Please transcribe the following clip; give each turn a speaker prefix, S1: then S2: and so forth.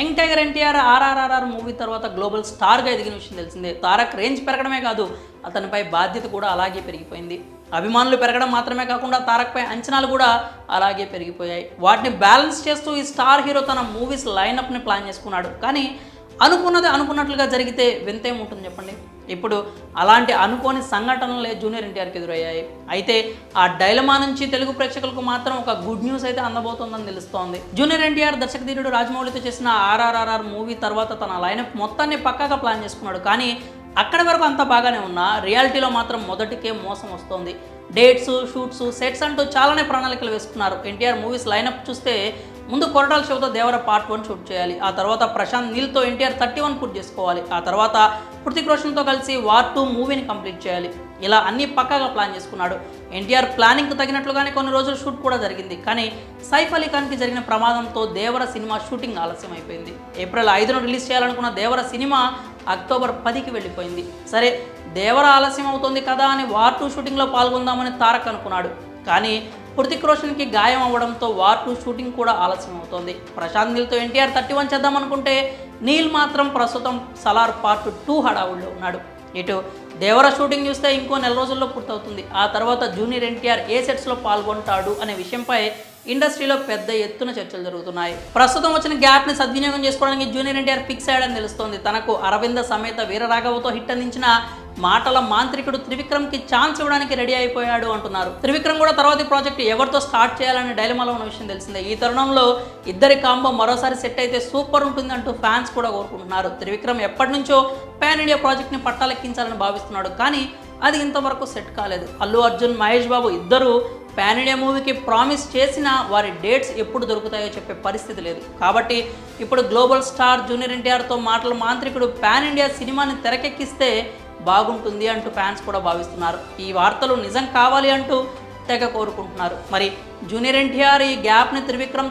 S1: Young tiger NTR ఆర్ఆర్ఆర్ఆర్ movie తర్వాత global స్టార్గా ఎదిగిన విషయం తెలిసిందే. తారక్ రేంజ్ పెరగడమే కాదు, అతనిపై బాధ్యత కూడా అలాగే పెరిగిపోయింది. అభిమానులు పెరగడం మాత్రమే కాకుండా తారక్పై అంచనాలు కూడా అలాగే పెరిగిపోయాయి. వాటిని బ్యాలెన్స్ చేస్తూ ఈ స్టార్ హీరో తన మూవీస్ లైనప్ని ప్లాన్ చేసుకున్నాడు. కానీ అనుకున్నది అనుకున్నట్లుగా జరిగితే వింతేముంటుంది చెప్పండి. ఇప్పుడు అలాంటి అనుకోని సంఘటనలే జూనియర్ ఎన్టీఆర్కి ఎదురయ్యాయి. అయితే ఆ డైలమా నుంచి తెలుగు ప్రేక్షకులకు మాత్రం ఒక గుడ్ న్యూస్ అయితే అందబోతోందని తెలుస్తోంది. జూనియర్ ఎన్టీఆర్ దర్శకధీరుడు రాజమౌళితో చేసిన ఆర్ఆర్ఆర్ఆర్ మూవీ తర్వాత తన లైనప్ మొత్తాన్ని పక్కాగా ప్లాన్ చేసుకున్నాడు. కానీ అక్కడి వరకు అంతా బాగానే ఉన్నా రియాలిటీలో మాత్రం మొదటికే మోసం వస్తోంది. డేట్స్, షూట్స్, సెట్స్ అంటూ చాలానే ప్రణాళికలు వేసుకున్నారు. ఎన్టీఆర్ మూవీస్ లైనప్ చూస్తే ముందు కొరటాల శివతో దేవర పార్ట్ 1 షూట్ చేయాలి. ఆ తర్వాత ప్రశాంత్ నీల్తో ఎన్టీఆర్ 31 పూర్తి చేసుకోవాలి. ఆ తర్వాత హృతిక్ రోషన్తో కలిసి వార్ 2 మూవీని కంప్లీట్ చేయాలి. ఇలా అన్నీ పక్కాగా ప్లాన్ చేసుకున్నాడు. ఎన్టీఆర్ ప్లానింగ్కి తగినట్లుగానే కొన్ని రోజులు షూట్ కూడా జరిగింది. కానీ సైఫ్ అలీ ఖాన్కి జరిగిన ప్రమాదంతో దేవర సినిమా షూటింగ్ ఆలస్యం అయిపోయింది. ఏప్రిల్ 5న రిలీజ్ చేయాలనుకున్న దేవర సినిమా అక్టోబర్ 10కి వెళ్ళిపోయింది. సరే, దేవర ఆలస్యం అవుతుంది కదా అని వార్ 2 షూటింగ్లో పాల్గొందామని తారక్ అనుకున్నాడు. కానీ హృతిక్ రోషన్కి గాయం అవ్వడంతో వార్ 2 షూటింగ్ కూడా ఆలస్యం అవుతోంది. ప్రశాంత్ నీల్తో ఎన్టీఆర్ 31 చేద్దామనుకుంటే నీల్ మాత్రం ప్రస్తుతం సలార్ పార్ట్ 2 హడావుల్లో ఉన్నాడు. ఇటు దేవర షూటింగ్ చూస్తే ఇంకో నెల రోజుల్లో పూర్తవుతుంది. ఆ తర్వాత జూనియర్ ఎన్టీఆర్ ఏ సెట్స్లో పాల్గొంటాడు అనే విషయంపై ఇండస్ట్రీలో పెద్ద ఎత్తున చర్చలు జరుగుతున్నాయి. ప్రస్తుతం వచ్చిన గ్యాప్ని సద్వినియోగం చేసుకోవడానికి జూనియర్ ఎన్టీఆర్ ఫిక్స్ అయ్యాడని తెలుస్తోంది. తనకు అరవింద సమేత వీరరాఘవతో హిట్ అందించిన మాటల మాంత్రికుడు త్రివిక్రమ్కి ఛాన్స్ ఇవ్వడానికి రెడీ అయిపోయాడు అంటున్నారు. త్రివిక్రమ్ కూడా తర్వాతి ప్రాజెక్ట్ ఎవరితో స్టార్ట్ చేయాలనే డైలమాలో ఉన్న విషయం తెలిసిందే. ఈ తరుణంలో ఇద్దరి కాంబో మరోసారి సెట్ అయితే సూపర్ ఉంటుంది అంటూ ఫ్యాన్స్ కూడా కోరుకుంటున్నారు. త్రివిక్రమ్ ఎప్పటి నుంచో పాన్ ఇండియా ప్రాజెక్ట్ని పట్టాలెక్కించాలని భావిస్తున్నాడు. కానీ అది ఇంతవరకు సెట్ కాలేదు. అల్లు అర్జున్, మహేష్ బాబు ఇద్దరు పాన్ ఇండియా మూవీకి ప్రామిస్ చేసినా వారి డేట్స్ ఎప్పుడు దొరుకుతాయో చెప్పే పరిస్థితి లేదు. కాబట్టి ఇప్పుడు గ్లోబల్ స్టార్ జూనియర్ ఎన్టీఆర్తో మాటల మాంత్రికుడు పాన్ ఇండియా సినిమాని తెరకెక్కిస్తే బాగుంటుంది అంటూ ఫ్యాన్స్ కూడా భావిస్తున్నారు. ఈ వార్తలు నిజం కావాలి అంటూ తెగ కోరుకుంటున్నారు. మరి జూనియర్ ఎన్టీఆర్ ఈ గ్యాప్ని త్రివిక్రమ్